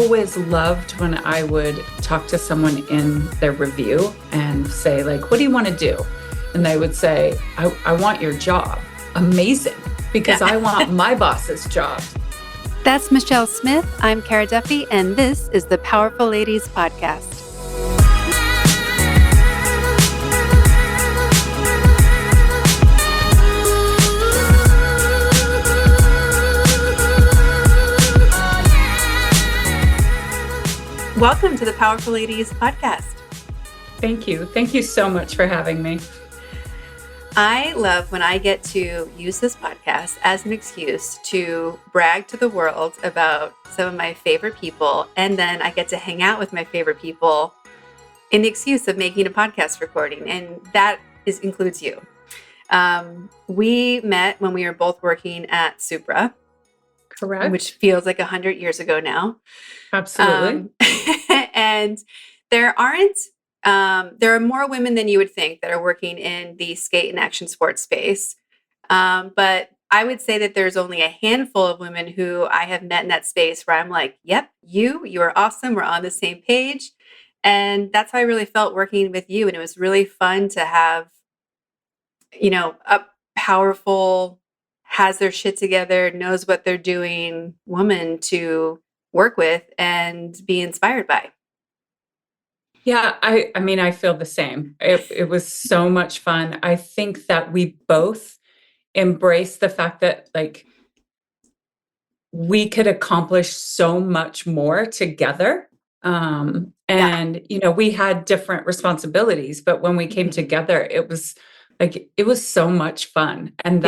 always loved when I would talk to someone in their review and say, like, what do you want to do? And they would say, I want your job. Amazing, because I want my boss's job. That's Michelle Smith. I'm Cara Duffy, and this is the Powerful Ladies Podcast. Welcome to the Powerful Ladies Podcast. Thank you. Thank you so much for having me. I love when I get to use this podcast as an excuse to brag to the world about some of my favorite people, and then I get to hang out with my favorite people in the excuse of making a podcast recording, and that includes you. We met when we were both working at Supra. Correct. Which feels like 100 years ago now. Absolutely. And there are more women than you would think that are working in the skate and action sports space. But I would say that there's only a handful of women who I have met in that space where I'm like, yep, you are awesome. We're on the same page. And that's how I really felt working with you. And it was really fun to have, a powerful, has their shit together, knows what they're doing woman to work with and be inspired by. Yeah, I mean, I feel the same. It was so much fun. I think that we both embrace the fact that, like, we could accomplish so much more together. We had different responsibilities, but when we came together, it was so much fun. And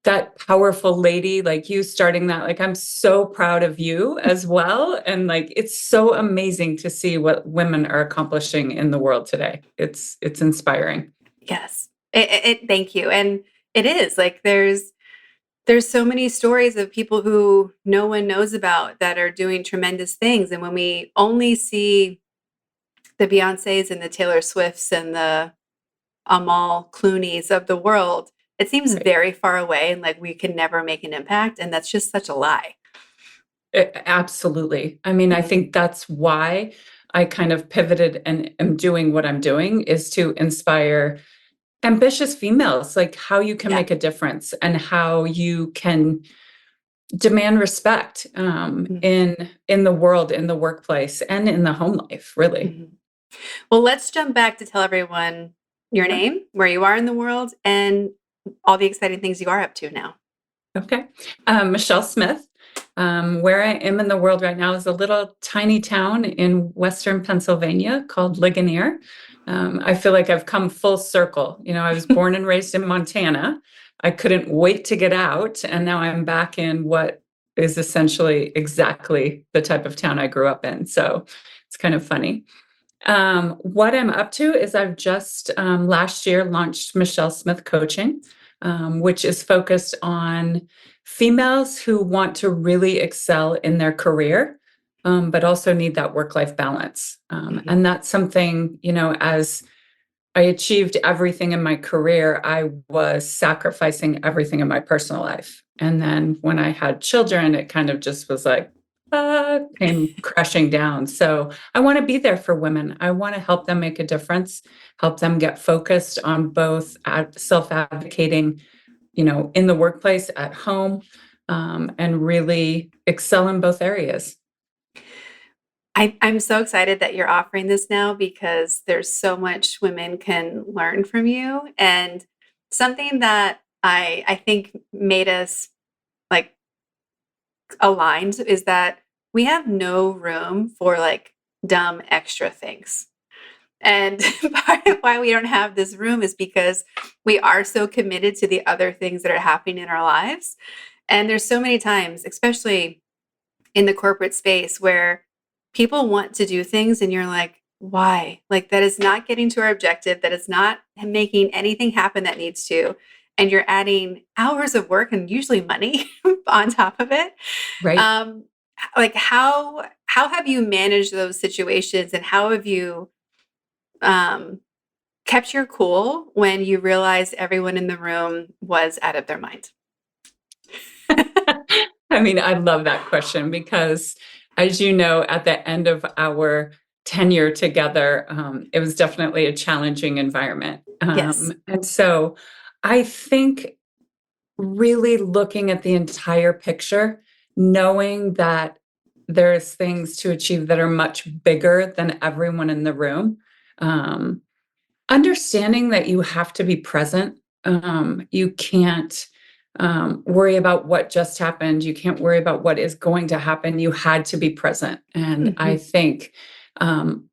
that powerful lady, like you starting that, like, I'm so proud of you as well. And like, it's so amazing to see what women are accomplishing in the world today. It's inspiring. Yes. Thank you. And it is like, there's so many stories of people who no one knows about that are doing tremendous things. And when we only see the Beyoncés and the Taylor Swifts and the Amal Clooney's of the world, it seems very far away and like we can never make an impact. And that's just such a lie. Absolutely. I mean, I think that's why I kind of pivoted and am doing what I'm doing, is to inspire ambitious females, like how you can make a difference and how you can demand respect in the world, in the workplace, and in the home life, really. Mm-hmm. Well, let's jump back to tell everyone your name, where you are in the world, and all the exciting things you are up to now. Okay. Michelle Smith. Where I am in the world right now is a little tiny town in Western Pennsylvania called Ligonier. I feel like I've come full circle. I was born and raised in Montana. I couldn't wait to get out. And now I'm back in what is essentially exactly the type of town I grew up in. So it's kind of funny. What I'm up to is I've just last year launched Michelle Smith Coaching, which is focused on females who want to really excel in their career, but also need that work-life balance. And that's something, as I achieved everything in my career, I was sacrificing everything in my personal life. And then when I had children, it kind of just was like, came crashing down. So I want to be there for women. I want to help them make a difference, help them get focused on both self-advocating, in the workplace, at home, and really excel in both areas. I'm so excited that you're offering this now because there's so much women can learn from you. And something that I think made us like aligned is that we have no room for like dumb extra things. And part of why we don't have this room is because we are so committed to the other things that are happening in our lives. And there's so many times, especially in the corporate space, where people want to do things and you're like, why? Like, that is not getting to our objective. That is not making anything happen that needs to. And you're adding hours of work and usually money on top of it. Right. Like how have you managed those situations, and how have you kept your cool when you realized everyone in the room was out of their mind? I mean, I love that question because, as you know, at the end of our tenure together, it was definitely a challenging environment. Yes. And so I think really looking at the entire picture, knowing that there's things to achieve that are much bigger than everyone in the room, um, understanding that you have to be present. You can't worry about what just happened. You can't worry about what is going to happen. You had to be present. And I Mhm. think um,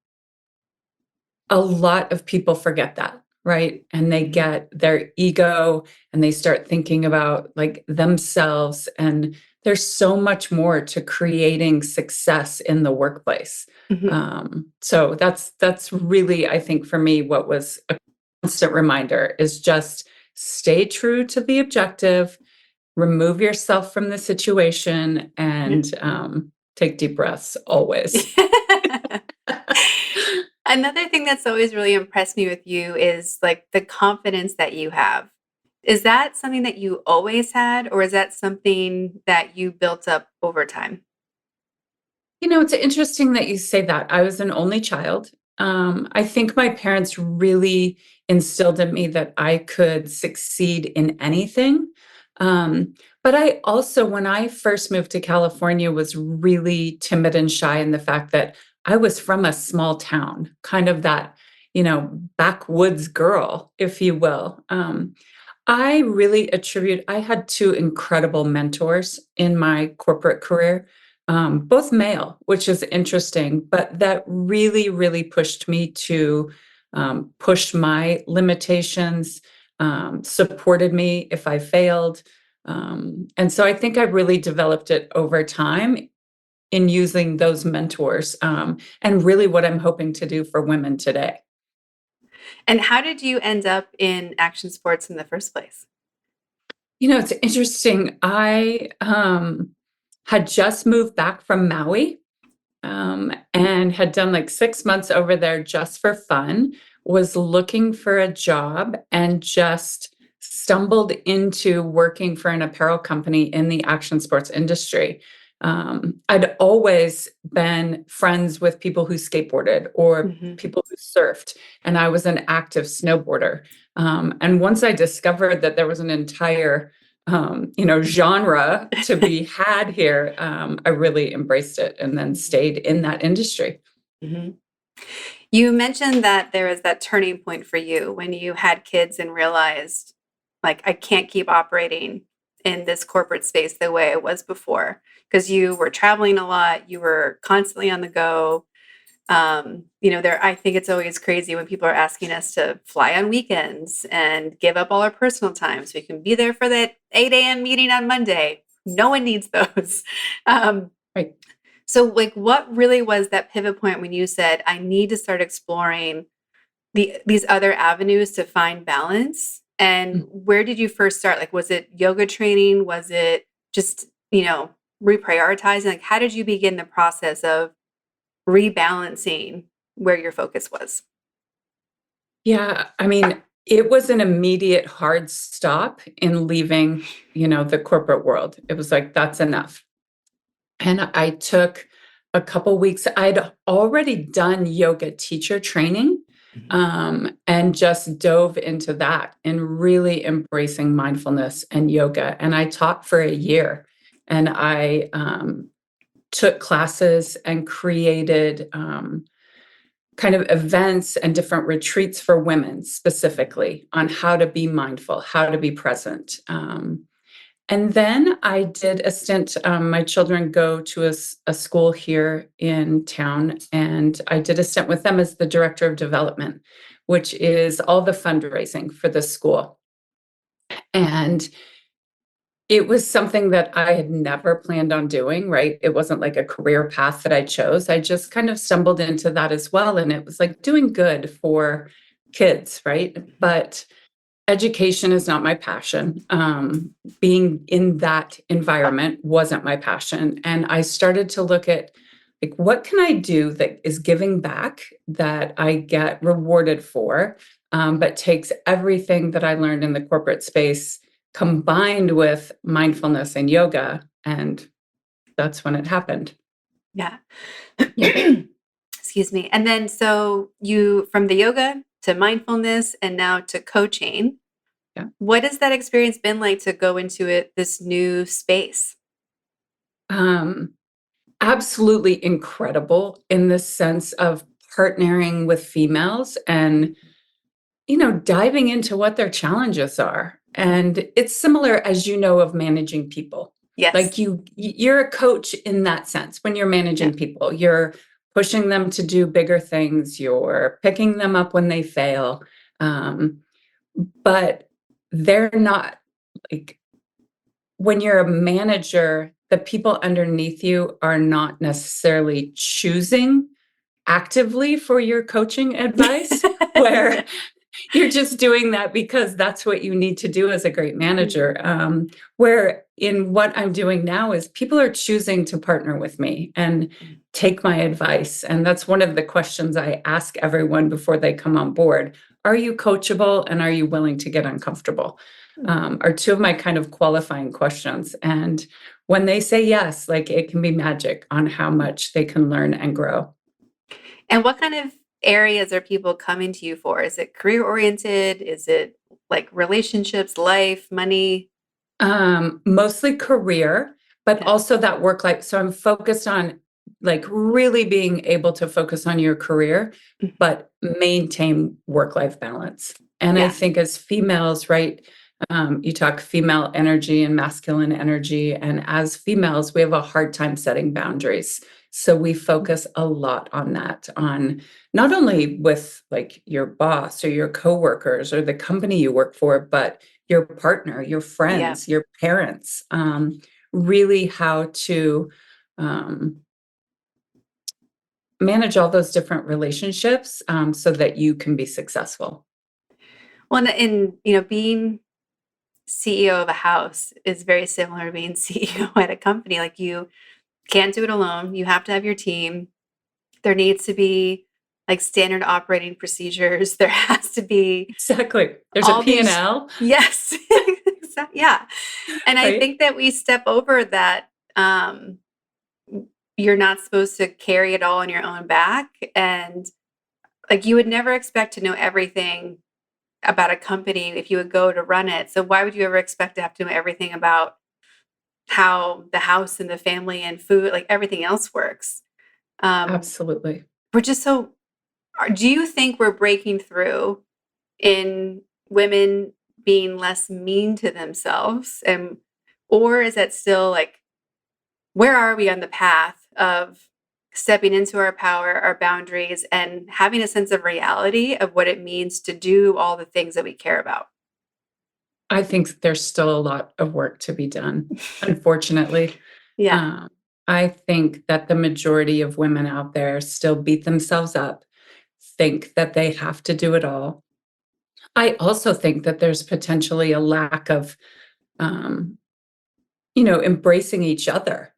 a lot of people forget that, right? And they Mhm. get their ego and they start thinking about like themselves. And there's so much more to creating success in the workplace. Mhm. So that's really, I think, for me, what was a constant reminder is just stay true to the objective, remove yourself from the situation, Yeah. and take deep breaths always. Another thing that's always really impressed me with you is like the confidence that you have. Is that something that you always had, or is that something that you built up over time? You know, it's interesting that you say that. I was an only child. I think my parents really instilled in me that I could succeed in anything. But I also, when I first moved to California, was really timid and shy in the fact that I was from a small town, kind of that, backwoods girl, if you will. I really attribute I had 2 incredible mentors in my corporate career, both male, which is interesting, but that really, really pushed me to, push my limitations, supported me if I failed, and so I think I really developed it over time in using those mentors, and really what I'm hoping to do for women today. And how did you end up in action sports in the first place? You know, it's interesting. I had just moved back from Maui and had done like 6 months over there just for fun, was looking for a job and just stumbled into working for an apparel company in the action sports industry. I'd always been friends with people who skateboarded or Mhm. people who surfed, and I was an active snowboarder. And once I discovered that there was an entire genre to be had here, I really embraced it and then stayed in that industry. Mhm. You mentioned that there was that turning point for you when you had kids and realized, like, I can't keep operating in this corporate space the way I was before. Because you were traveling a lot, you were constantly on the go. There I think it's always crazy when people are asking us to fly on weekends and give up all our personal time so we can be there for that 8 a.m. meeting on Monday. No one needs those. Um, Right. so, like, what really was that pivot point when you said, I need to start exploring these other avenues to find balance? And where did you first start? Like, was it yoga training? Was it just, reprioritizing? Like, how did you begin the process of rebalancing where your focus was? Yeah, I mean, it was an immediate hard stop in leaving, the corporate world. It was like, that's enough. And I took a couple weeks. I'd already done yoga teacher training, Mhm. and just dove into that and really embracing mindfulness and yoga. And I taught for a year, and I took classes and created kind of events and different retreats for women specifically on how to be mindful, how to be present. And then I did a stint. My children go to a school here in town, and I did a stint with them as the director of development, which is all the fundraising for the school. And it was something that I had never planned on doing, right? It wasn't like a career path that I chose. I just kind of stumbled into that as well. And it was like doing good for kids, right? Mhm. But education is not my passion. Being in that environment wasn't my passion. And I started to look at like, what can I do that is giving back that I get rewarded for, but takes everything that I learned in the corporate space combined with mindfulness and yoga and that's when it happened. Yeah. Yeah. Excuse me. And then so you from the yoga to mindfulness and now to coaching, Yeah. what has that experience been like to go into this new space? Um, Absolutely incredible in the sense of partnering with females and, diving into what their challenges are. And it's similar, as you know, of managing people. Yes. Like you're a coach in that sense. When you're Yeah. managing people, you're pushing them to do bigger things, you're picking them up when they fail. Um, but they're not like, when you're a manager, the people underneath you are not necessarily choosing actively for your coaching advice, where you're just doing that because that's what you need to do as a great manager. Mhm. Where in what I'm doing now is people are choosing to partner with me and take my advice. And that's one of the questions I ask everyone before they come on board. Are you coachable and are you willing to get uncomfortable? Are two of my kind of qualifying questions. And when they say yes, like it can be magic on how much they can learn and grow. And what kind of areas are people coming to you for? Is it career oriented? Is it like relationships, life, money? Mostly career, but Okay. also that work life. So I'm focused on like really being able to focus on your career, Mhm. but maintain work life balance. And I Yeah. think as females, right, you talk female energy and masculine energy. And as females, we have a hard time setting boundaries. So we focus a lot on that, on not only with like your boss or your coworkers or the company you work for, but your partner, your Yeah. friends, your parents, really how to um, manage all those different relationships so that you can be successful. Well, being CEO of a house is very similar to being CEO at a company. Like you can't do it alone. You have to have your team. There needs to be like standard operating procedures. There has to be Exactly. There's a all P and these, L, yes, yeah. And I right? think that we step over that. You're not supposed to carry it all on your own back. And like you would never expect to know everything about a company if you would go to run it. So why would you ever expect to have to know everything about how the house and the family and food, like everything else works? Um, Absolutely. we're just so, do you think we're breaking through in women being less mean to themselves? Or is that still like, where are we on the path of stepping into our power, our boundaries, and having a sense of reality of what it means to do all the things that we care about? I think there's still a lot of work to be done, unfortunately. Yeah. Um, I think that the majority of women out there still beat themselves up, think that they have to do it all. I also think that there's potentially a lack of um, embracing each other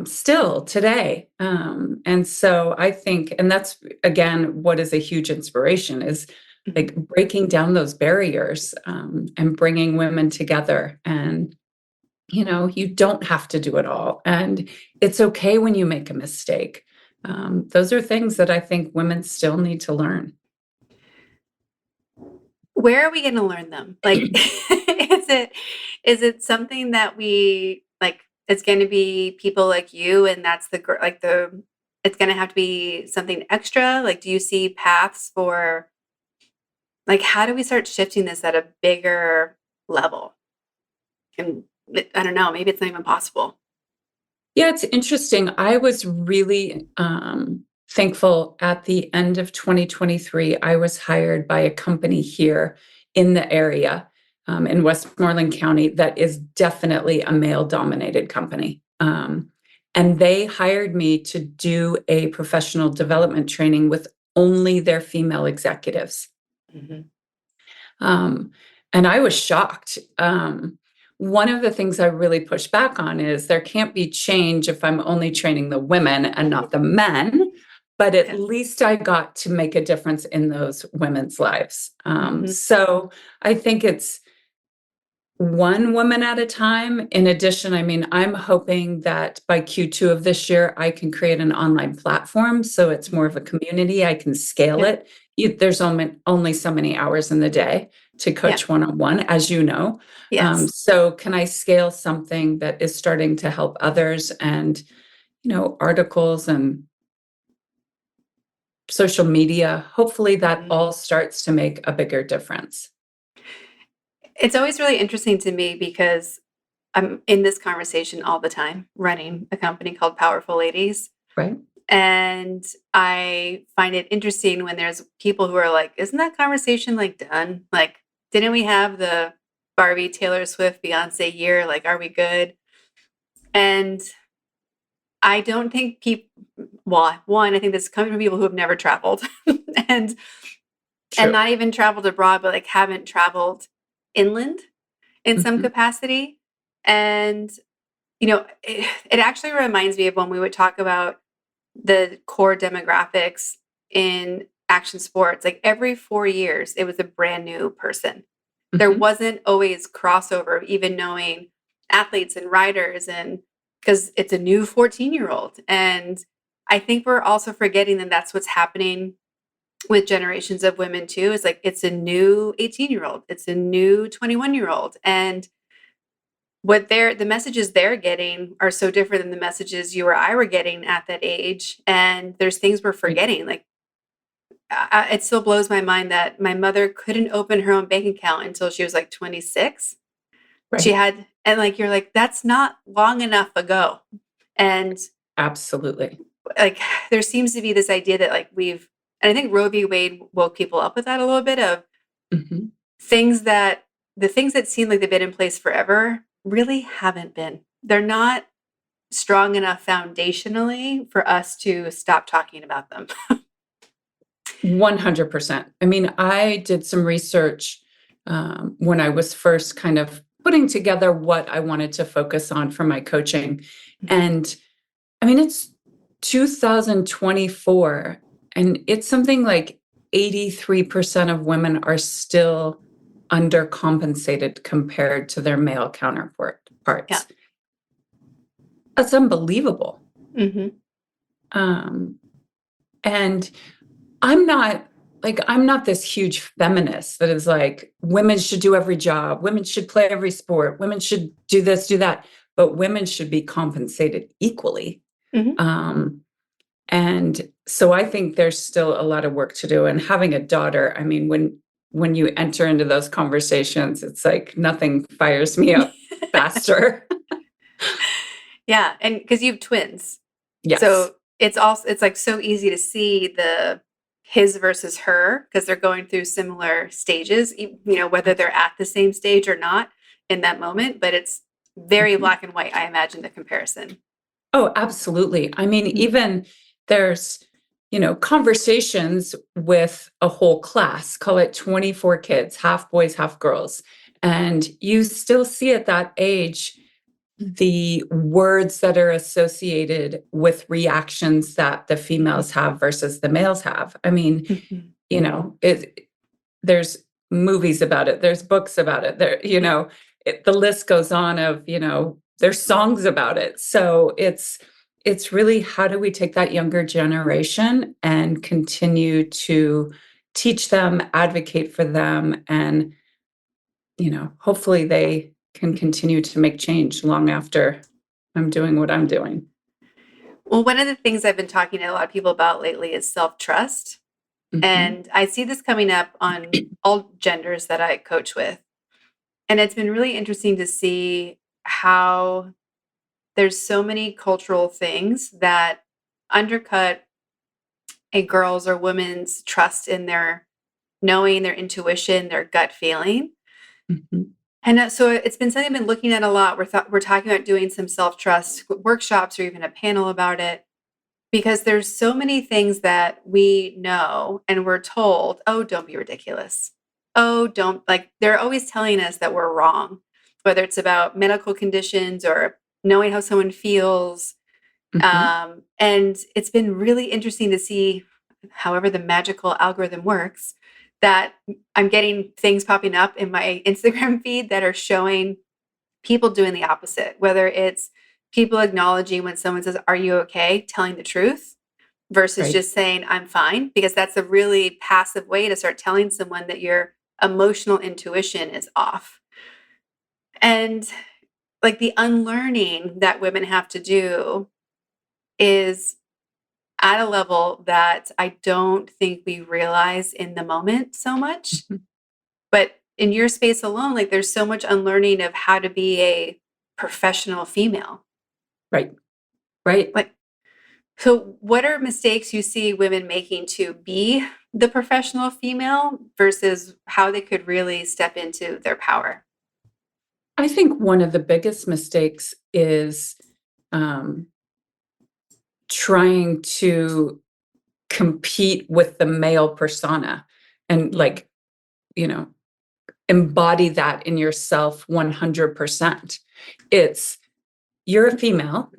still today. And so I think, and that's again, what is a huge inspiration is Mhm. like breaking down those barriers and bringing women together. And, you don't have to do it all. And it's okay when you make a mistake. Those are things that I think women still need to learn. Where are we going to learn them? Like, is it something that we like? It's going to be people like you, and that's like the. It's going to have to be something extra. Like, do you see paths for like how do we start shifting this at a bigger level? And I don't know. Maybe it's not even possible. Yeah, it's interesting. I was really thankful at the end of 2023. I was hired by a company here in the area in Westmoreland County that is definitely a male dominated company. And they hired me to do a professional development training with only their female executives. Mhm. Um, and I was shocked. One of the things I really push back on is there can't be change if I'm only training the women and not the men. But at Okay. least I got to make a difference in those women's lives. Mhm. So I think it's one woman at a time. In addition, I mean, I'm hoping that by Q2 of this year, I can create an online platform so it's more of a community. I can scale Yeah. it. There's only so many hours in the day to Yeah. coach one-on-one, as you know. Yes. So can I scale something that is starting to help others, and, articles and social media? Hopefully that Mhm. all starts to make a bigger difference, It's always really interesting to me because I'm in this conversation all the time, running a company called Powerful Ladies. right? And I find it interesting when there's people who are like, isn't that conversation like done? Like, didn't we have the Barbie, Taylor Swift, Beyonce year? Like, are we good? And I don't think people, well, one, I think this is coming from people who have never traveled and and True. not even traveled abroad, but like haven't traveled inland in some Mhm. capacity. And it actually reminds me of when we would talk about the core demographics in action sports. Like every 4 years, it was a brand new person. There Mhm. wasn't always crossover, even knowing athletes and riders, and because it's a new 14-year-old. And I think we're also forgetting that that's what's happening with generations of women too. Is like it's a new 18-year-old, it's a new 21-year-old, and the messages they're getting are so different than the messages you or I were getting at that age. And there's things we're Right. forgetting. Like it still blows my mind that my mother couldn't open her own bank account until she was like 26. She Right. had, and like, you're like, that's not long enough ago. And Absolutely. like, there seems to be this idea that like and I think Roe v. Wade woke people up with that a little bit of Mhm. things that the things that seem like they've been in place forever really haven't been. They're not strong enough foundationally for us to stop talking about them. 100%. I mean, I did some research when I was first kind of putting together what I wanted to focus on for my coaching. Mhm. And I mean, it's 2024, and it's something like 83% of women are still undercompensated compared to their male Yeah. counterparts. That's unbelievable. Mhm. Um, and I'm not this huge feminist that is like, women should do every job, women should play every sport, women should do this, do that, but women should be compensated equally. Mhm. Um, and so I think there's still a lot of work to do. And having a daughter, I mean, when you enter into those conversations, it's like nothing fires me up faster. Yeah, and because you have twins. Yes. So, it's, like, so easy to see the his versus her because 'cause they're going through similar stages, whether they're at the same stage or not in that moment, but it's very Mhm. black and white, I imagine, the comparison. Oh, absolutely. I mean, Mhm. even there's, conversations with a whole class, call it 24 kids, half boys, half girls. And you still see at that age the words that are associated with reactions that the Mhm. females have versus the males have. I mean, Mhm. there's movies about it, there's books about it, Yeah. the list goes on of, there's songs about it. So it's really, how do we take that younger generation and continue to teach them, advocate for them, and, hopefully they can continue to make change long after I'm doing what I'm doing. Well, one of the things I've been talking to a lot of people about lately is self-trust, Mhm. and I see this coming up on all genders that I coach with, and it's been really interesting to see how there's so many cultural things that undercut a girl's or woman's trust in their knowing, their intuition, their gut feeling. Mhm. And so it's been something I've been looking at a lot. We're talking about doing some self trust workshops or even a panel about it because there's so many things that we know and we're told, oh, don't be ridiculous. Oh, don't like, they're always telling us that we're wrong, whether it's about medical conditions or knowing how someone feels. Mhm. And it's been really interesting to see, however, the magical algorithm works, that I'm getting things popping up in my Instagram feed that are showing people doing the opposite, whether it's people acknowledging when someone says, "Are you okay?" telling the truth versus Right. just saying, "I'm fine," because that's a really passive way to start telling someone that your emotional intuition is off. And like the unlearning that women have to do is at a level that I don't think we realize in the moment so much. Mhm. But in your space alone, like there's so much unlearning of how to be a professional female. Right. Right. Like, so what are mistakes you see women making to be the professional female versus how they could really step into their power? I think one of the biggest mistakes is um, trying to compete with the male persona and like, you know, embody that in yourself 100%. It's you're a female,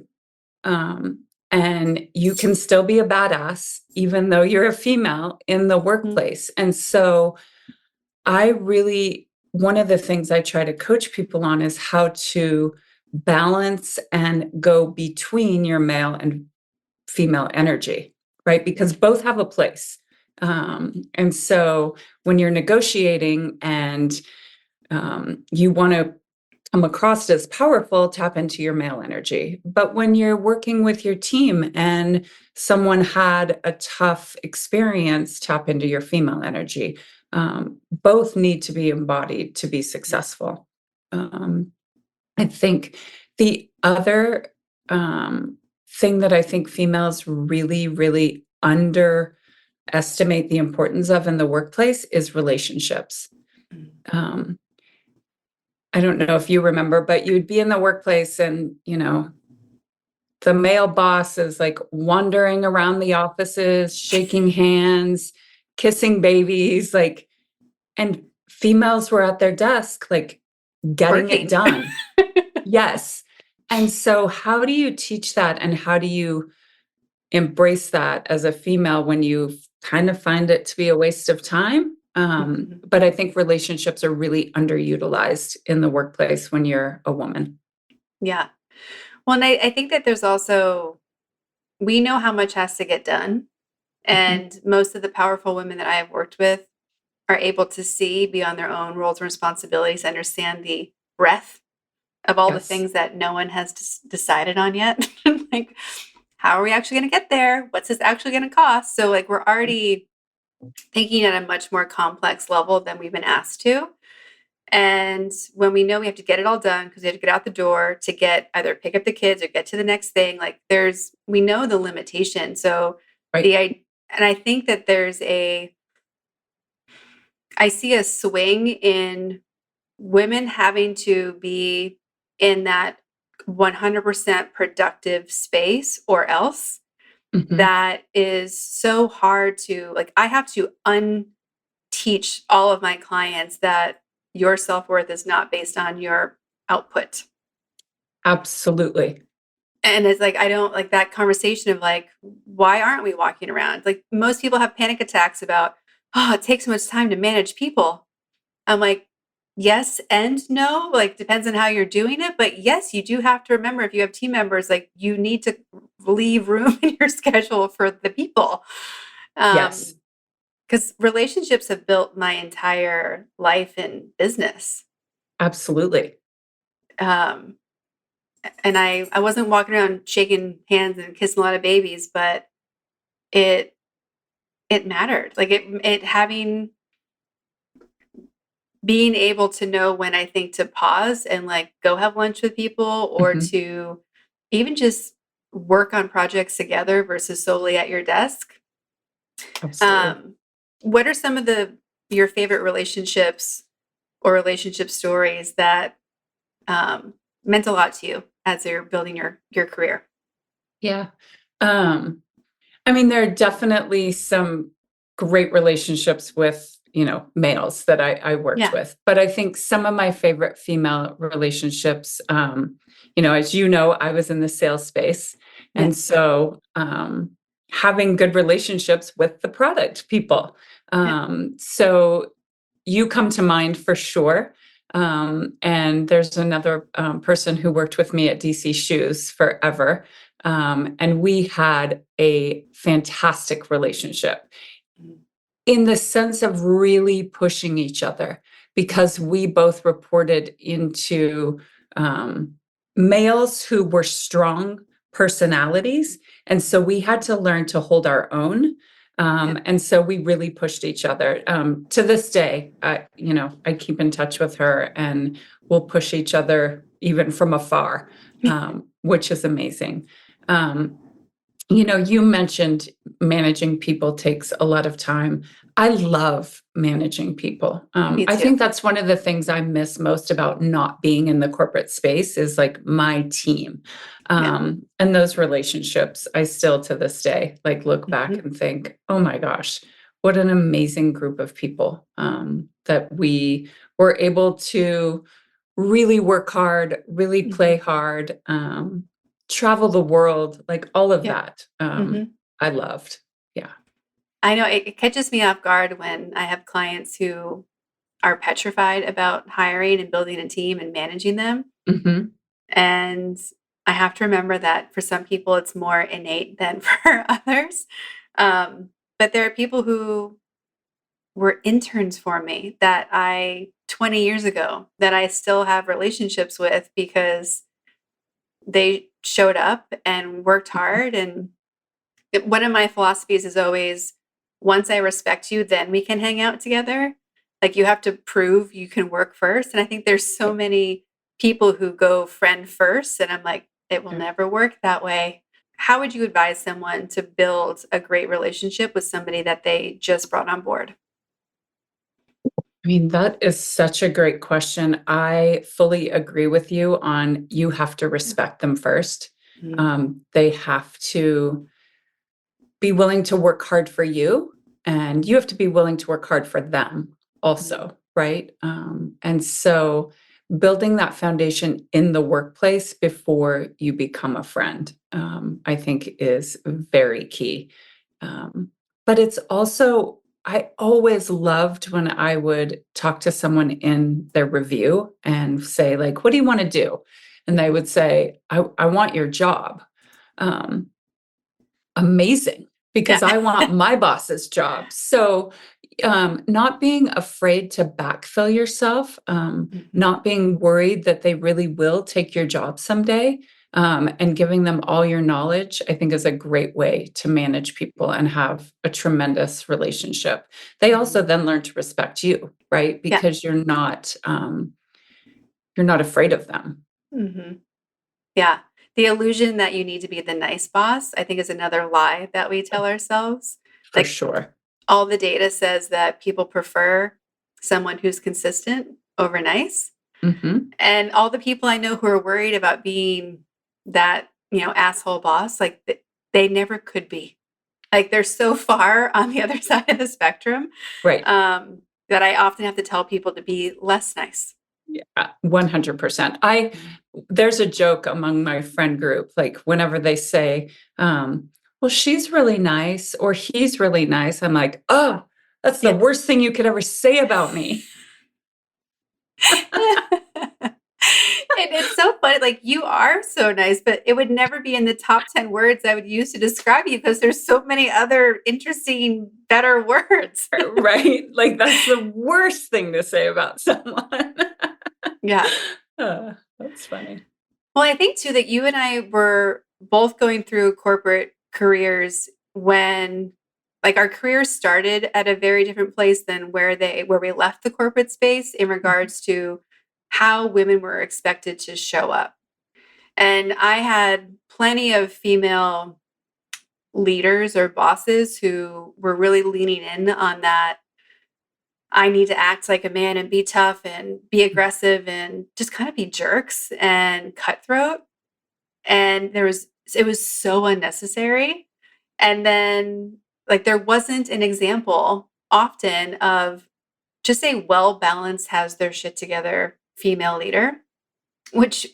and you can still be a badass even though you're a female in the Mhm. workplace. And so I really, one of the things I try to coach people on is how to balance and go between your male and female energy, right? Because both have a place. And so when you're negotiating and you want to come across as powerful, tap into your male energy. But when you're working with your team and someone had a tough experience, tap into your female energy. Both need to be embodied to be successful. Um, I think the other thing that I think females really, really underestimate the importance of in the workplace is relationships. Um, I don't know if you remember, but you'd be in the workplace and, the male boss is like wandering around the offices, shaking hands, kissing babies, like, and females were at their desk, like getting it Working. done. Yes. And so, how do you teach that and how do you embrace that as a female when you kind of find it to be a waste of time? Mhm. But I think relationships are really underutilized in the workplace when you're a woman. Yeah. Well, and I think that there's also, we know how much has to get done. Mhm. And most of the powerful women that I have worked with are able to see beyond their own roles and responsibilities, understand the breadth of all the Yes. things that no one has decided on yet. Like, how are we actually going to get there? What's this actually going to cost? So, like, we're already thinking at a much more complex level than we've been asked to. And when we know we have to get it all done because we have to get out the door to get either pick up the kids or get to the next thing, like we know the limitation. So Right. and I think that I see a swing in women having to be in that 100% productive space or else Mhm. that is so hard to, like, I have to unteach all of my clients that your self-worth is not based on your output. Absolutely. And it's like, I don't like that conversation of like, why aren't we walking around? Like most people have panic attacks about, oh, it takes so much time to manage people. I'm like, yes and no, like depends on how you're doing it. But yes, you do have to remember if you have team members, like you need to leave room in your schedule for the people. Yes. Because relationships have built my entire life and business. Absolutely. Um, and I wasn't walking around shaking hands and kissing a lot of babies, but it it mattered. Like it having being able to know when I think to pause and like go have lunch with people or Mhm. to even just work on projects together versus solely at your desk. Absolutely. Um, what are some of your favorite relationships or relationship stories that meant a lot to you as you're building your career? Yeah. Um, I mean, there are definitely some great relationships with, males that I worked Yeah, with. But I think some of my favorite female relationships, as you know, I was in the sales space. And yes, so having good relationships with the product people. Yeah. So you come to mind for sure. And there's another person who worked with me at DC Shoes forever. And we had a fantastic relationship Mm. in the sense of really pushing each other because we both reported into um, males who were strong personalities. And so we had to learn to hold our own. Yeah. And so we really pushed each other. To this day, I keep in touch with her and we'll push each other even from afar, which is amazing. Um, you mentioned managing people takes a lot of time. I love managing people. Me I too. think that's one of the things I miss most about not being in the corporate space is like my team. Yeah. And those relationships, I still to this day, like look back Mhm. and think, oh my gosh, what an amazing group of people that we were able to really work hard, really play Mhm. hard, travel the world, like all of Yep. that. Mhm. I loved. Yeah. I know it catches me off guard when I have clients who are petrified about hiring and building a team and managing them. Hmm. And I have to remember that for some people, it's more innate than for others. Um, but there are people who were interns for me that 20 years ago, that I still have relationships with because they showed up and worked hard. And one of my philosophies is always, once I respect you, then we can hang out together. Like you have to prove you can work first. And I think there's so many people who go friend first. And I'm like, it will Yeah. never work that way. How would you advise someone to build a great relationship with somebody that they just brought on board? I mean, that is such a great question. I fully agree with you on you have to respect them first. Mhm. They have to be willing to work hard for you, and you have to be willing to work hard for them Mhm. also, right? And so building that foundation in the workplace before you become a friend, I think is very key. But it's also, I always loved when I would talk to someone in their review and say, like, what do you want to do? And they Mhm. would say, I want your job. Um, Amazing, because Yeah. I want my boss's job. So, not being afraid to backfill yourself, Mhm. not being worried that they really will take your job someday, and giving them all your knowledge, I think is a great way to manage people and have a tremendous relationship. They also Mhm. then learn to respect you, right? Yeah. Because you're not afraid of them, Mhm. Yeah. The illusion that you need to be the nice boss, I think, is another lie that we tell ourselves. for Like, sure. all the data says that people prefer someone who's consistent over nice. Mhm. And all the people I know who are worried about being that, asshole boss, like they never could be. Like they're so far on the other side of the spectrum, Right. that I often have to tell people to be less nice. Yeah, 100%. I Mhm. There's a joke among my friend group, like whenever they say, well, she's really nice or he's really nice, I'm like, oh, that's the Yeah. worst thing you could ever say about me. And it's so funny, like, you are so nice, but it would never be in the top 10 words I would use to describe you because there's so many other interesting, better words. Right? Like that's the worst thing to say about someone. Yeah. That's funny. Well, I think too that you and I were both going through corporate careers when, like, our careers started at a very different place than where we left the corporate space in Mhm. regards to how women were expected to show up. And I had plenty of female leaders or bosses who were really leaning in on that. I need to act like a man and be tough and be aggressive and just kind of be jerks and cutthroat. And it was so unnecessary. And then, like, there wasn't an example often of just a well balanced, has their shit together female leader, which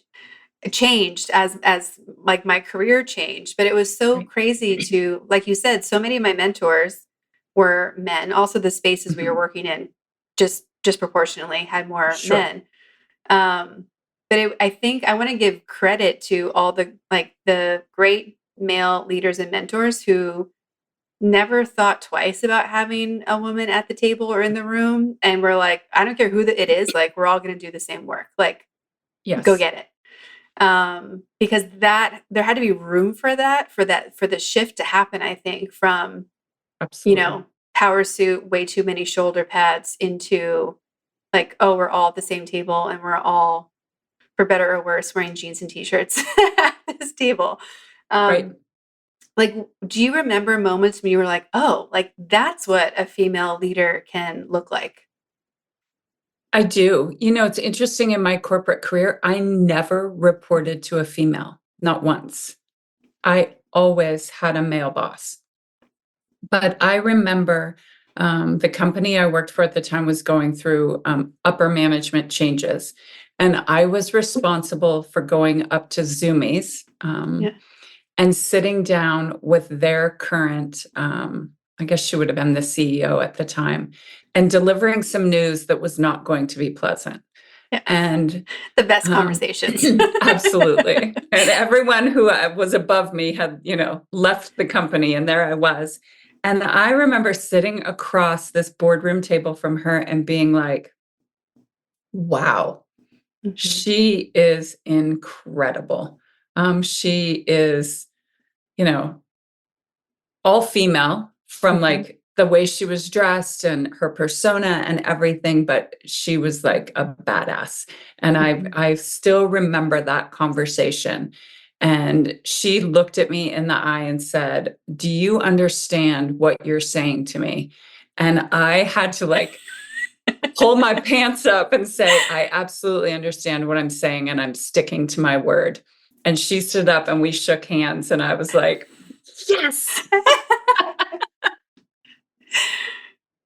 changed as like my career changed. But it was so Right. crazy to, like you said, so many of my mentors were men. Also, the spaces we were Mhm. working in just disproportionately had more Sure. men. I think I want to give credit to all the great male leaders and mentors who never thought twice about having a woman at the table or in the room, and we're like, I don't care who it is, like we're all going to do the same work. Like, go Yes, get it. Because that there had to be room for the shift to happen, I think, from, you absolutely. know, power suit, way too many shoulder pads into like, oh, we're all at the same table and we're all, for better or worse, wearing jeans and t-shirts at this table. Right. Um, like, do you remember moments when you were like, oh, like that's what a female leader can look like? I do. It's interesting in my corporate career, I never reported to a female, not once. I always had a male boss. But I remember the company I worked for at the time was going through upper management changes. And I was responsible for going up to Zoomies Yeah. and sitting down with their current, I guess she would have been the CEO at the time, and delivering some news that was not going to be pleasant. Yeah. And The best um, conversations. absolutely. And everyone who was above me had, left the company, and there I was. And I remember sitting across this boardroom table from her and being like, wow, Mhm. she is incredible. She is, you know, all female from Mhm. like the way she was dressed and her persona and everything, but she was like a badass. And I Mhm. I still remember that conversation. And she looked at me in the eye and said, "Do you understand what you're saying to me?" And I had to like pull my pants up and say, "I absolutely understand what I'm saying and I'm sticking to my word." And she stood up and we shook hands and I was like, "Yes."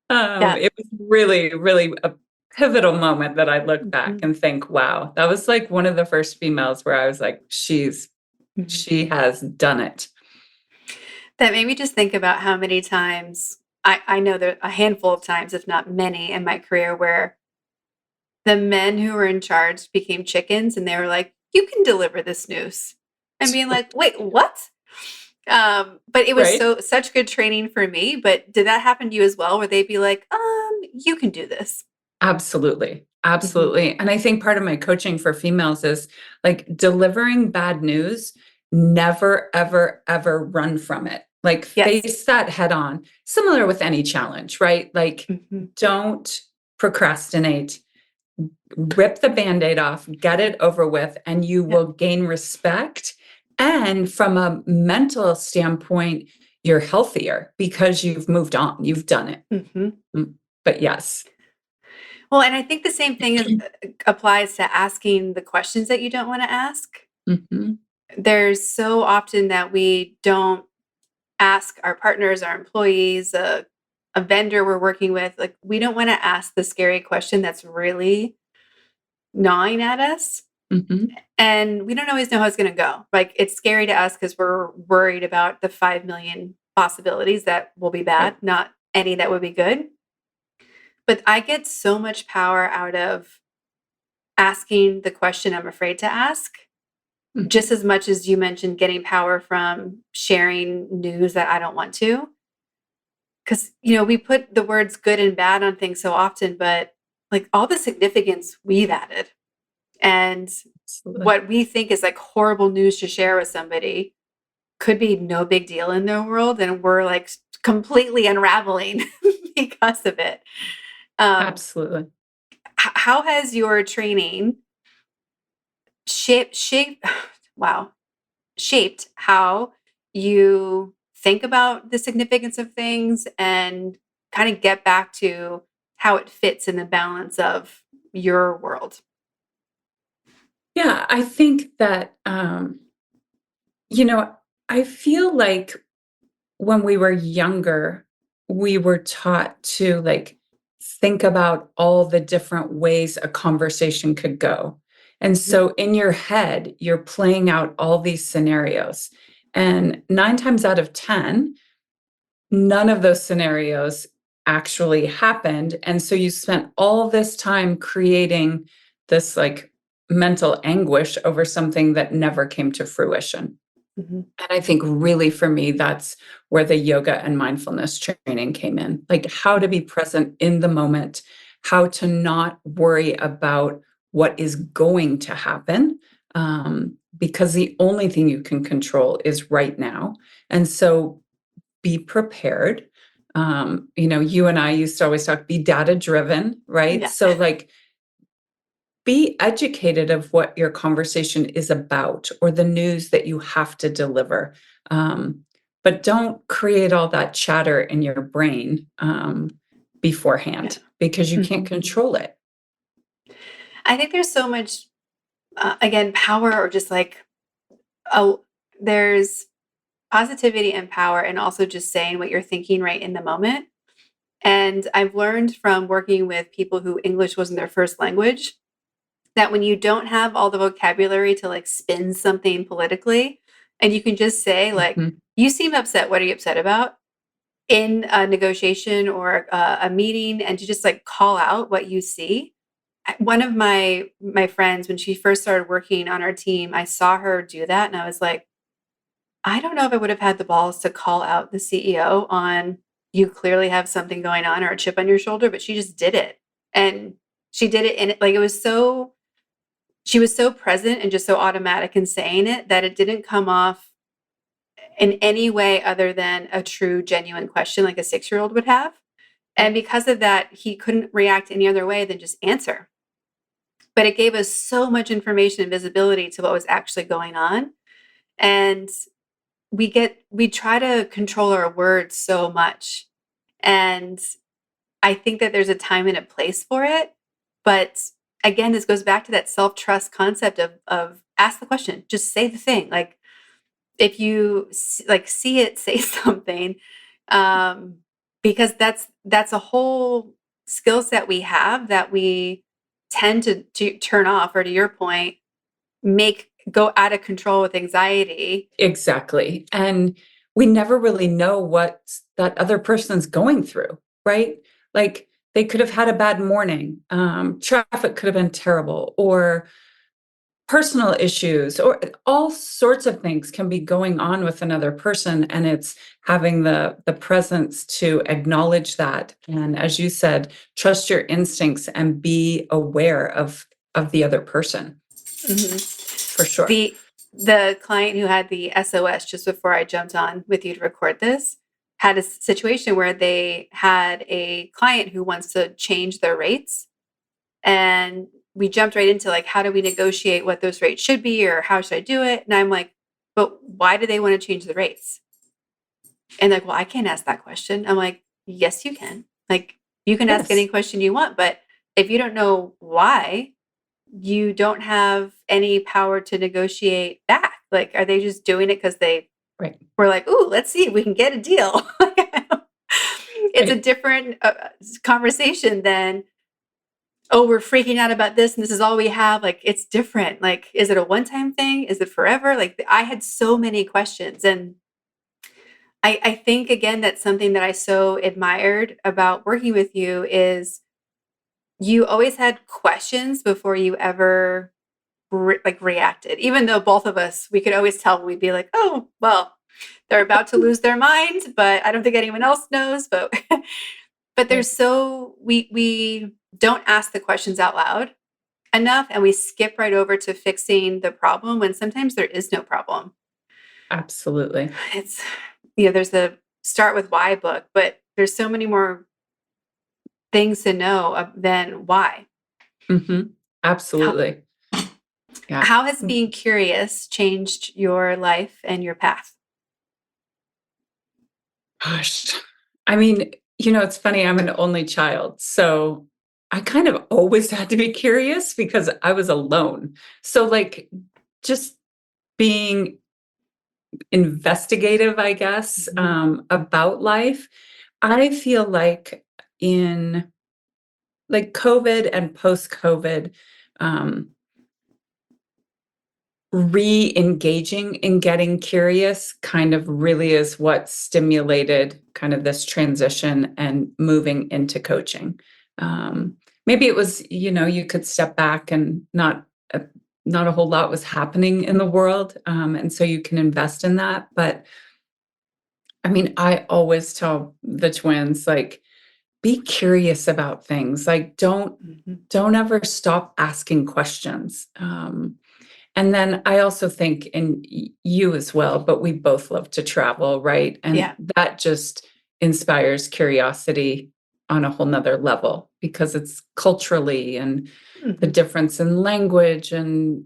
Yeah. It was really, really a pivotal moment that I look back Mhm. and think, wow, that was like one of the first females where I was like, Mhm. she has done it. That made me just think about how many times I know there a handful of times, if not many, in my career where the men who were in charge became chickens and they were like, "You can deliver this news." And being like, "Wait, what?" But it was Right? such good training for me. But did that happen to you as well, where they'd be like, you can do this?" Absolutely. Mhm. Absolutely. And I think part of my coaching for females is like delivering bad news, never, ever, ever run from it. Like Yes. face that head on, similar with any challenge, right? Like Mhm. don't procrastinate, rip the band-aid off, get it over with, and you Yeah. will gain respect. And from a mental standpoint, you're healthier because you've moved on, you've done it. Mhm. Mm, but yes. Well, and I think the same thing applies to asking the questions that you don't want to ask. Mhm. There's so often that we don't ask our partners, our employees, a vendor we're working with, like we don't want to ask the scary question that's really gnawing at us. Mhm. And we don't always know how it's going to go. Like it's scary to us because we're worried about the 5 million possibilities that will be bad, Right. not any that would be good. But I get so much power out of asking the question I'm afraid to ask, just Mhm. as much as you mentioned getting power from sharing news that I don't want to. Because, we put the words good and bad on things so often, but like all the significance we've added and Absolutely. what we think is like horrible news to share with somebody could be no big deal in their world. And we're like completely unraveling because of it. Um, Absolutely. how has your training shape wow, shaped how you think about the significance of things and kind of get back to how it fits in the balance of your world? Yeah, I think that, you know, I feel like when we were younger, we were taught to like think about all the different ways a conversation could go. And Mhm. so in your head, you're playing out all these scenarios. And nine times out of 10, none of those scenarios actually happened. And so you spent all this time creating this like mental anguish over something that never came to fruition. Mhm. And I think really for me, that's where the yoga and mindfulness training came in. Like how to be present in the moment, how to not worry about what is going to happen, because the only thing you can control is right now. And so be prepared. You and I used to always talk, be data driven, right? Yeah. So, like, be educated of what your conversation is about or the news that you have to deliver. But don't create all that chatter in your brain Yeah. beforehand because you can't Mhm. control it. I think there's so much, again, power or just like, oh, there's positivity and power and also just saying what you're thinking right in the moment. And I've learned from working with people who English wasn't their first language that when you don't have all the vocabulary to like spin something politically, and you can just say, like, Mhm. you seem upset. What are you upset about? In a negotiation or a meeting, and to just like call out what you see. One of my friends, when she first started working on our team, I saw her do that, and I was like, I don't know if I would have had the balls to call out the CEO on, you clearly have something going on or a chip on your shoulder, but she just did it. And she did it in like it was so she was so present and just so automatic in saying it that it didn't come off in any way other than a true genuine question like a 6-year-old would have. And because of that, he couldn't react any other way than just answer. But it gave us so much information and visibility to what was actually going on. And we try to control our words so much. And I think that there's a time and a place for it. But again, this goes back to that self-trust concept of ask the question, just say the thing. Like if you like see it, say something. Um, because that's a whole skill set we have that we tend to turn off, or to your point, make go out of control with anxiety. Exactly. And we never really know what that other person's going through, right? Like they could have had a bad morning. Traffic could have been terrible, or personal issues, or all sorts of things can be going on with another person. And it's having the presence to acknowledge that. And as you said, trust your instincts and be aware of the other person Mhm. for sure. The client who had the SOS just before I jumped on with you to record this had a situation where they had a client who wants to change their rates, and we jumped right into like, how do we negotiate what those rates should be, or how should I do it? And I'm like, but why do they want to change the rates? And like, well, I can't ask that question. I'm like, yes, you can. Like, you can ask any Yes. question you want, but if you don't know why, you don't have any power to negotiate back. Like, are they just doing it because they Right. were like, "Ooh, let's see if we can get a deal." It's a Right. different conversation than, "Oh, we're freaking out about this, and this is all we have." Like, it's different. Like, is it a one-time thing? Is it forever? Like, I had so many questions, and I think again that's something that I so admired about working with you is you always had questions before you ever like reacted, even though both of us, we could always tell, we'd be like, oh, well, they're about to lose their mind, but I don't think anyone else knows. But but Right. there's so we don't ask the questions out loud enough, and we skip right over to fixing the problem when sometimes there is no problem. Absolutely. It's there's the start with why book, but there's so many more things to know than why. Mhm. how, Absolutely. Yeah. how has being curious changed your life and your path? Gosh. I mean, it's funny, I'm an only child, so I kind of always had to be curious because I was alone. So, like, just being investigative, I guess, Mhm. about life. I feel like in, like, COVID and post-COVID, um, re-engaging in getting curious kind of really is what stimulated kind of this transition and moving into coaching. Maybe it was, you could step back and not a whole lot was happening in the world, and so you can invest in that. But I mean, I always tell the twins, like, be curious about things. Like, Mhm. don't ever stop asking questions. And then I also think, and you as well, but we both love to travel, right? And Yeah. that just inspires curiosity on a whole nother level because it's culturally and the Mhm. difference in language and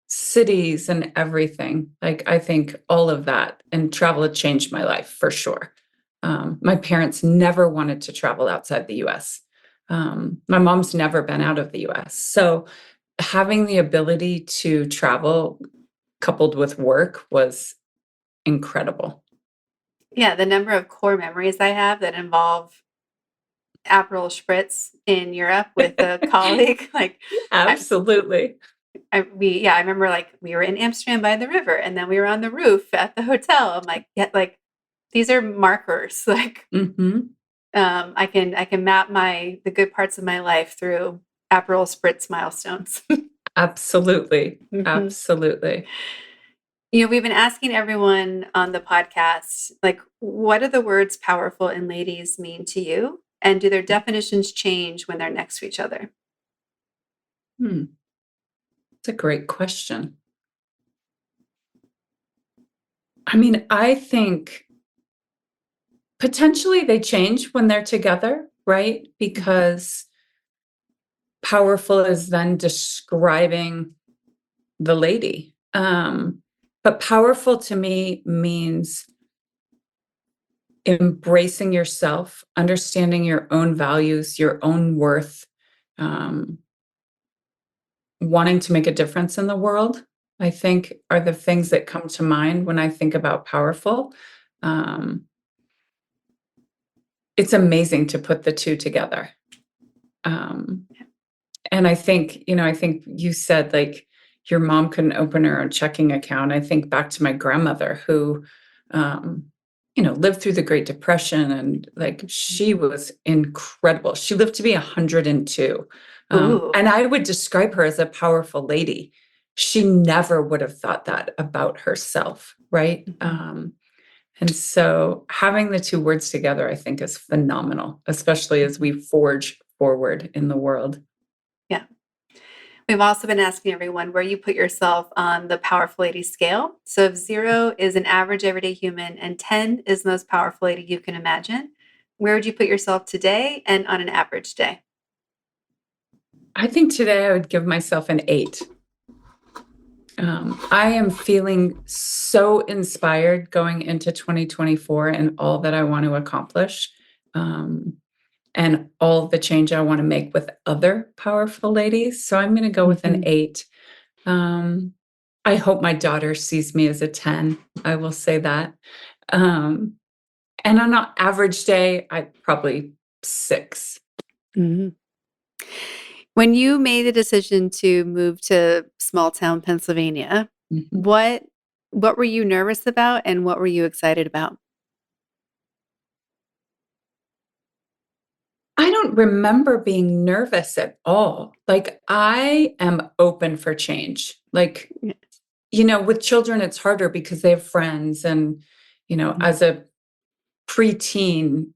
cities and everything. Like, I think all of that and travel had changed my life for sure. My parents never wanted to travel outside the US. My mom's never been out of the US. So having the ability to travel coupled with work was incredible. Yeah, the number of core memories I have that involve Aperol Spritz in Europe with a colleague, like, I Absolutely. I remember, like, we were in Amsterdam by the river, and then we were on the roof at the hotel. I'm like, "Yeah, like, these are markers." Like, Mhm. I can map the good parts of my life through Aperol Spritz milestones. Absolutely. Mhm. Absolutely. We've been asking everyone on the podcast, like, what do the words powerful and ladies mean to you? And do their definitions change when they're next to each other? Hmm, that's a great question. I mean, I think potentially they change when they're together, right? Mhm. Because powerful is then describing the lady. But powerful to me means embracing yourself, understanding your own values, your own worth, um, wanting to make a difference in the world, I think are the things that come to mind when I think about powerful. Um, it's amazing to put the two together. Um, And I think you said, like, your mom couldn't open her own checking account. I think back to my grandmother who, um, lived through the Great Depression and, like, she was incredible. She lived to be 102. Ooh. And I would describe her as a powerful lady. She never would have thought that about herself, right? Mhm. And so having the two words together, I think, is phenomenal, especially as Mhm. we forge forward in the world. Yeah. We've also been asking everyone where you put yourself on the powerful lady scale. So if 0 is an average everyday human and 10 is the most powerful lady you can imagine, where would you put yourself today and on an average day? I think today I would give myself an 8. I am feeling so inspired going into 2024 and all that I want to accomplish, um, and all the change I want to make with other powerful ladies. So I'm going to go with an Mhm. 8. Um, I hope my daughter sees me as a 10. I will say that. Um, and on an average day, I probably 6. Mhm. When you made the decision to move to small town Pennsylvania, Mhm. what what were you nervous about and what were you excited about? I don't remember being nervous at all. Like, I am open for change. Like, Yeah. with children, it's harder because they have friends. And, Mhm. as a preteen,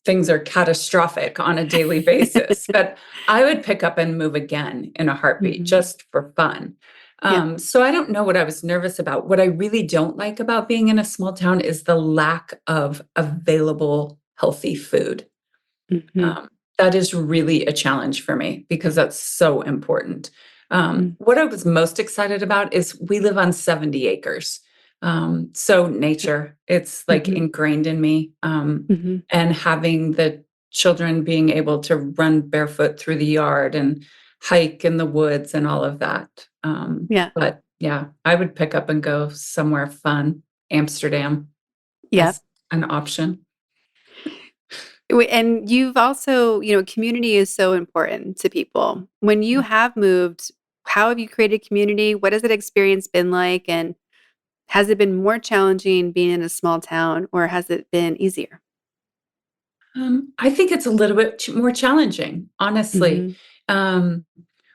things are catastrophic on a daily basis. But I would pick up and move again in a heartbeat Mhm. just for fun. Yeah. So I don't know what I was nervous about. What I really don't like about being in a small town is the lack of available healthy food. Mhm. Um, that is really a challenge for me because that's so important. Mm. What I was most excited about is we live on 70 acres. So nature, it's like Mhm. ingrained in me. Mhm. And having the children being able to run barefoot through the yard and hike in the woods and all of that. Yeah. But yeah, I would pick up and go somewhere fun, Amsterdam Yeah. as an option. And you've also, community is so important to people. When you have moved, how have you created community? What has that experience been like? And has it been more challenging being in a small town, or has it been easier? I think it's a little bit more challenging, honestly. Mhm. Um,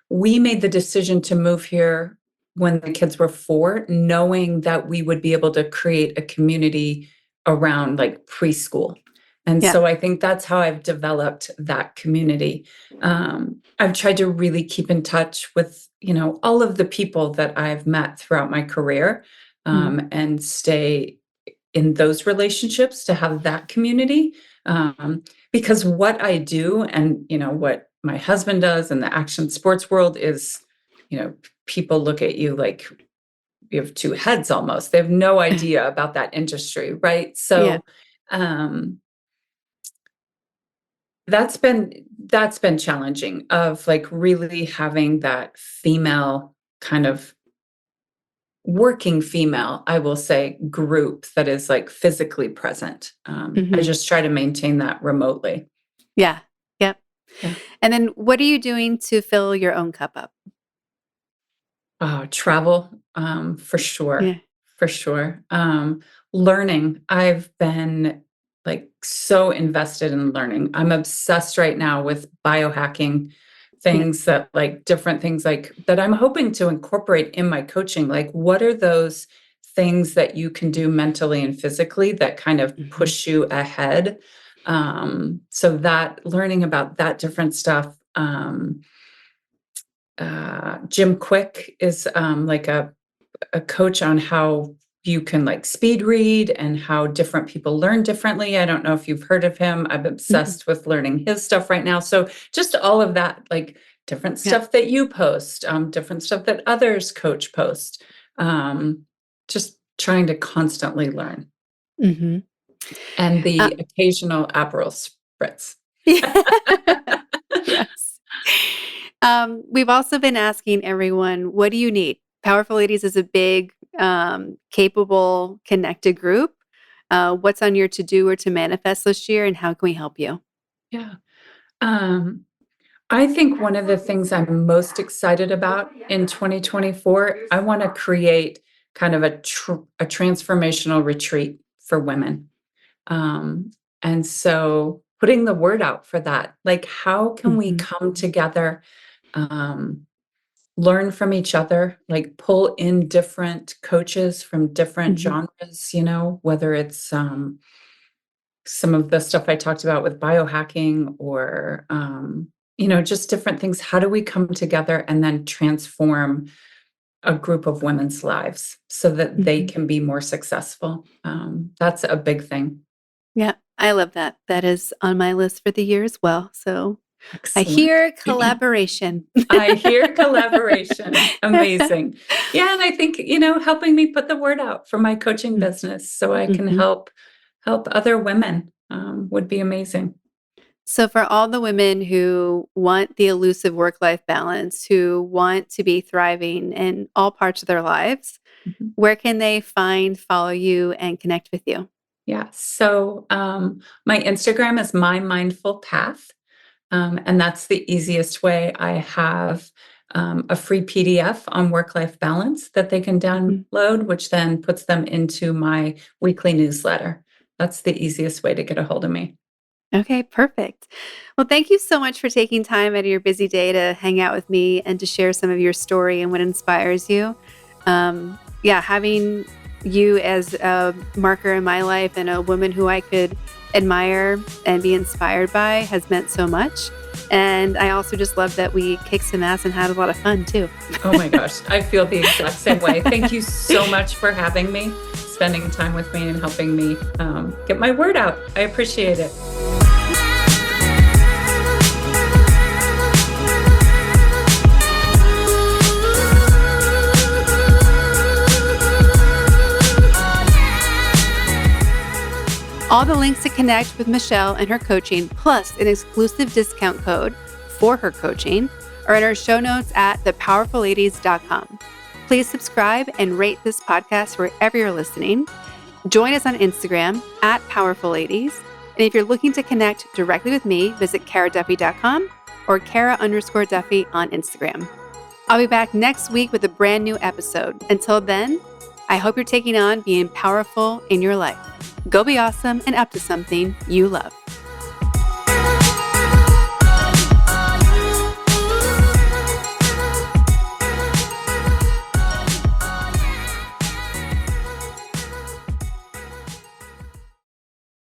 we made the decision to move here when the kids were 4, knowing that we would be able to create a community around, like, preschool, and Yeah. so I think that's how I've developed that community. I've tried to really keep in touch with, all of the people that I've met throughout my career, Mhm. and stay in those relationships to have that community. Because what I do and what my husband does in the action sports world is, people look at you like you have two heads almost. They have no idea about that industry, right? Yeah. So um that's been challenging of like really having that female kind of working female, I will say, group that is, like, physically present. I Mhm. just try to maintain that remotely. Yeah. Yep. Yeah. And then what are you doing to fill your own cup up? Travel, Yeah. for sure. Learning, I've been, like, so invested in learning. I'm obsessed right now with biohacking Yeah. things that, like, different things, like, that I'm hoping to incorporate in my coaching. Like, what are those things that you can do mentally and physically that kind of Mhm. push you ahead? So that learning about that different stuff, Jim Quick is like a coach on how you can like speed read and how different people learn differently. I don't know if you've heard of him. I'm Mhm. obsessed with learning his stuff right now. So just all of that, like different Yeah. stuff that you post, different stuff that others coach post, um, just trying to constantly learn Mhm. and Uh, the occasional Aperol spritz. yes. We've also been asking everyone, what do you need? Powerful Ladies is a big, capable, connected group. What's on your to do or to manifest this year, and how can we help you? Yeah. Um, I think one of the things I'm most excited about in 2024, I want to create kind of a transformational retreat for women. Um, and so putting the word out for that, like how can we Mhm. come together, um, learn from each other, like pull in different coaches from different Mhm. genres, whether it's some of the stuff I talked about with biohacking or, just different things. How do we come together and then transform a group of women's lives so that they Mhm. can be more successful? That's a big thing. Yeah, I love that. That is on my list for the year as well. So I Excellent. hear collaboration. I hear collaboration. Amazing. Yeah, and I think, helping me put the word out for my coaching Mm. business so I can Mhm. help other women, would be amazing. So for all the women who want the elusive work-life balance, who want to be thriving in all parts of their lives, Mhm. where can they find, follow you, and connect with you? Yeah. So my Instagram is my mindful path. And that's the easiest way. I have a free PDF on work life balance that they can Mhm. download, which then puts them into my weekly newsletter. That's the easiest way to get a hold of me. Okay, perfect. Well, thank you so much for taking time out of your busy day to hang out with me and to share some of your story and what inspires you. Yeah, having you as a marker in my life and a woman who I could admire and be inspired by has meant so much. And I also just love that we kicked some ass and had a lot of fun too. Oh my gosh, I feel the exact same way. Thank you so much for having me, spending time with me, and helping me get my word out. I appreciate it. All the links to connect with Michelle and her coaching, plus an exclusive discount code for her coaching, are in our show notes at thepowerfulladies.com. Please subscribe and rate this podcast wherever you're listening. Join us on Instagram at Powerful Ladies. And if you're looking to connect directly with me, visit karaduffy.com or Kara_Duffy on Instagram. I'll be back next week with a brand new episode. Until then, I hope you're taking on being powerful in your life. Go be awesome and up to something you love.